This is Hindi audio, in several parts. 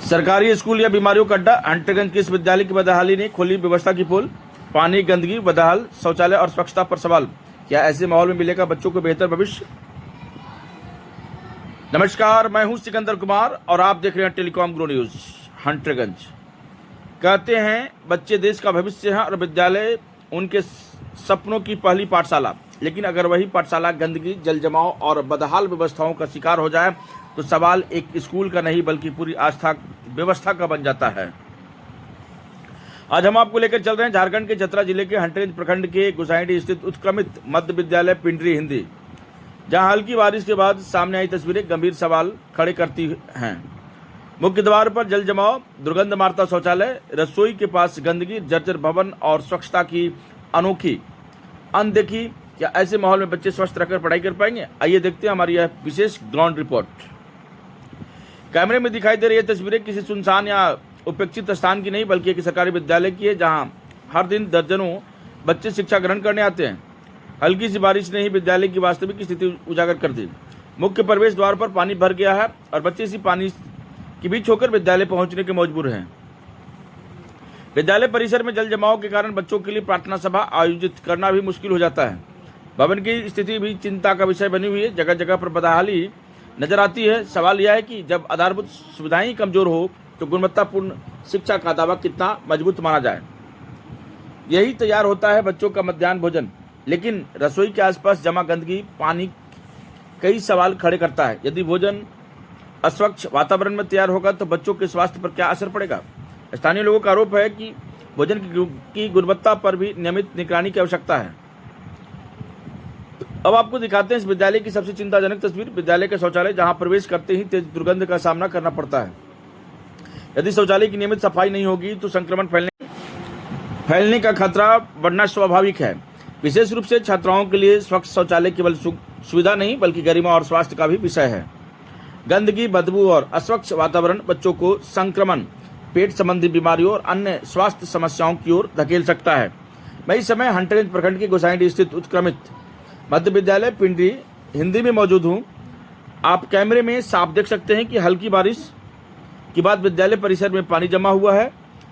सरकारी स्कूल या बीमारियों का अड्डा। हंटरगंज के इस विद्यालय की बदहाली ने खोली व्यवस्था की पोल। पानी, गंदगी, बदहाल शौचालय और स्वच्छता पर सवाल। क्या ऐसे माहौल में मिलेगा बच्चों को बेहतर भविष्य? नमस्कार, मैं हूं सिकंदर कुमार और आप देख रहे हैं टेलीकॉम गुरु न्यूज। हंटरगंज कहते हैं बच्चे देश का भविष्य हैं और विद्यालय उनके सपनों की पहली पाठशाला। लेकिन अगर वही पाठशाला गंदगी, जल जमाव और बदहाल व्यवस्थाओं का शिकार हो जाए तो सवाल एक स्कूल का नहीं बल्कि पूरी आस्था व्यवस्था का बन जाता है। आज हम आपको लेकर चल रहे हैं झारखंड के चतरा जिले के हंटरगंज प्रखंड के गोसाईडीह स्थित उत्क्रमित मध्य विद्यालय पिंडरी हिंदी, जहां हल्की बारिश के बाद सामने आई तस्वीरें गंभीर सवाल खड़े करती हैं। मुख्य द्वार पर जल जमाव, दुर्गंध मारता शौचालय, रसोई के पास गंदगी, जर्जर भवन और स्वच्छता की अनोखी अनदेखी। क्या ऐसे माहौल में बच्चे स्वस्थ रहकर पढ़ाई कर पाएंगे? आइए देखते हैं हमारी यह विशेष ग्राउंड रिपोर्ट। कैमरे में दिखाई दे रही तस्वीरें किसी सुनसान या उपेक्षित स्थान की नहीं बल्कि एक सरकारी विद्यालय की है, जहां हर दिन दर्जनों बच्चे शिक्षा ग्रहण करने आते हैं। हल्की सी बारिश ने ही विद्यालय की वास्तविक स्थिति उजागर कर दी। मुख्य प्रवेश द्वार पर पानी भर गया है और बच्चे इसी पानी के बीच होकर विद्यालय पहुंचने के मजबूर हैं। विद्यालय परिसर में जल जमाव के कारण बच्चों के लिए प्रार्थना सभा आयोजित करना भी मुश्किल हो जाता है। भवन की स्थिति भी चिंता का विषय बनी हुई है। जगह जगह पर बदहाली नजर आती है। सवाल यह है कि जब आधारभूत सुविधाएं कमजोर हो तो गुणवत्तापूर्ण शिक्षा का दावा कितना मजबूत माना जाए। यही तैयार होता है बच्चों का मध्याह्न भोजन, लेकिन रसोई के आसपास जमा गंदगी, पानी कई सवाल खड़े करता है। यदि भोजन अस्वच्छ वातावरण में तैयार होगा तो बच्चों के स्वास्थ्य पर क्या असर पड़ेगा? स्थानीय लोगों का आरोप है कि भोजन की गुणवत्ता पर भी नियमित निगरानी की आवश्यकता है। अब आपको दिखाते हैं इस विद्यालय की सबसे चिंताजनक तस्वीर। विद्यालय का शौचालय, जहां प्रवेश करते ही तेज दुर्गंध का सामना करना पड़ता है। यदि शौचालय की नियमित सफाई नहीं होगी तो संक्रमण फैलने का खतरा बढ़ना स्वाभाविक है। विशेष रूप से छात्राओं के लिए स्वच्छ शौचालय केवल सुविधा नहीं बल्कि गरिमा और स्वास्थ्य का भी विषय है। गंदगी, बदबू और अस्वच्छ वातावरण बच्चों को संक्रमण, पेट संबंधी बीमारियों और अन्य स्वास्थ्य समस्याओं की ओर धकेल सकता है। मैं इस समय हंटरगंज प्रखंड के गोसाईडीह स्थित उत्क्रमित मध्य विद्यालय पिंडरी हिंदी में मौजूद हूँ। आप कैमरे में साफ देख सकते हैं कि हल्की बारिश के बाद विद्यालय परिसर में पानी जमा हुआ है।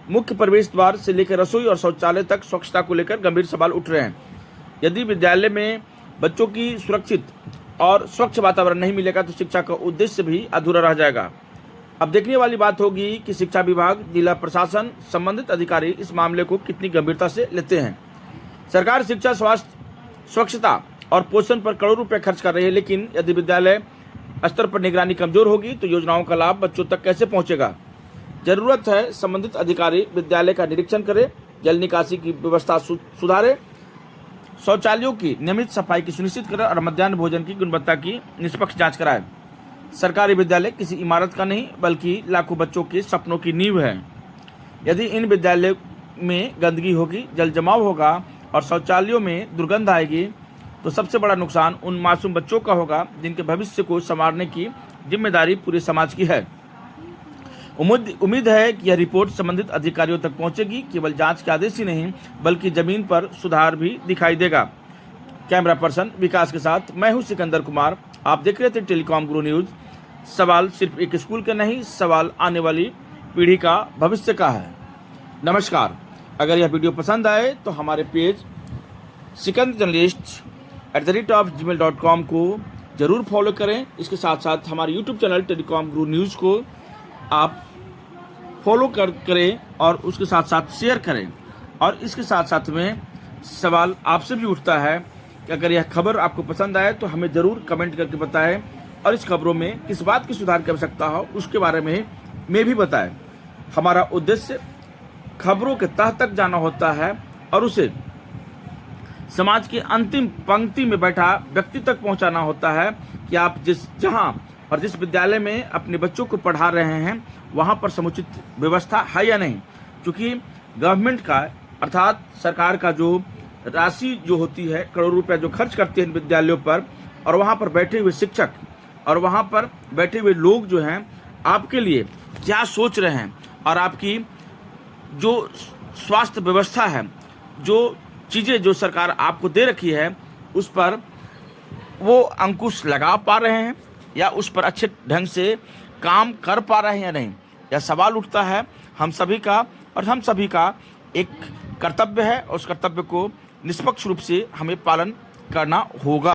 मुख्य प्रवेश द्वार से लेकर रसोई और शौचालय तक स्वच्छता को लेकर गंभीर सवाल उठ रहे हैं। यदि विद्यालय में बच्चों की सुरक्षित और स्वच्छ वातावरण नहीं मिलेगा तो शिक्षा का उद्देश्य भी अधूरा रह जाएगा। अब देखने वाली बात होगी कि शिक्षा विभाग, जिला प्रशासन, संबंधित अधिकारी इस मामले को कितनी गंभीरता से लेते हैं। सरकार शिक्षा, स्वास्थ्य, स्वच्छता और पोषण पर करोड़ों रुपए खर्च कर रही है, लेकिन यदि विद्यालय स्तर पर निगरानी कमजोर होगी तो योजनाओं का लाभ बच्चों तक कैसे पहुंचेगा? जरूरत है संबंधित अधिकारी विद्यालय का निरीक्षण करें, जल निकासी की व्यवस्था सुधारे, शौचालयों की नियमित सफाई की सुनिश्चित करें और मध्याह्न भोजन की गुणवत्ता की निष्पक्ष जांच कराएं। सरकारी विद्यालय किसी इमारत का नहीं बल्कि लाखों बच्चों के सपनों की नींव है। यदि इन विद्यालयों में गंदगी होगी, जल जमाव होगा और शौचालयों में दुर्गंध आएगी तो सबसे बड़ा नुकसान उन मासूम बच्चों का होगा जिनके भविष्य को संवारने की जिम्मेदारी पूरे समाज की है। उम्मीद है कि यह रिपोर्ट संबंधित अधिकारियों तक पहुंचेगी। केवल जांच के आदेश ही नहीं बल्कि जमीन पर सुधार भी दिखाई देगा। कैमरा पर्सन विकास के साथ मैं हूं सिकंदर कुमार। आप देख रहे थे टेलीकॉम गुरु न्यूज। सवाल सिर्फ एक स्कूल का नहीं, सवाल आने वाली पीढ़ी का, भविष्य का है। नमस्कार। अगर यह वीडियो पसंद आए तो हमारे पेज सिकंदर जर्नलिस्ट @gmail.com को जरूर फॉलो करें। इसके साथ साथ हमारे यूट्यूब चैनल टेलीकॉम गुरु न्यूज़ को आप फॉलो करें और उसके साथ साथ शेयर करें। और इसके साथ साथ में सवाल आपसे भी उठता है कि अगर यह खबर आपको पसंद आए तो हमें ज़रूर कमेंट करके बताएं और इस खबरों में किस बात की सुधार की आवश्यकता हो उसके बारे में भी बताएं। हमारा उद्देश्य खबरों के तह तक जाना होता है और उसे समाज की अंतिम पंक्ति में बैठा व्यक्ति तक पहुंचाना होता है कि आप जिस विद्यालय में अपने बच्चों को पढ़ा रहे हैं वहां पर समुचित व्यवस्था है या नहीं। क्योंकि गवर्नमेंट का अर्थात सरकार का जो राशि जो होती है, करोड़ों रुपए जो खर्च करते हैं इन विद्यालयों पर, और वहां पर बैठे हुए शिक्षक और वहां पर बैठे हुए लोग जो हैं आपके लिए क्या सोच रहे हैं और आपकी जो स्वास्थ्य व्यवस्था है, जो चीज़ें जो सरकार आपको दे रखी है उस पर वो अंकुश लगा पा रहे हैं या उस पर अच्छे ढंग से काम कर पा रहे हैं या नहीं। यह सवाल उठता है हम सभी का, और हम सभी का एक कर्तव्य है, और उस कर्तव्य को निष्पक्ष रूप से हमें पालन करना होगा।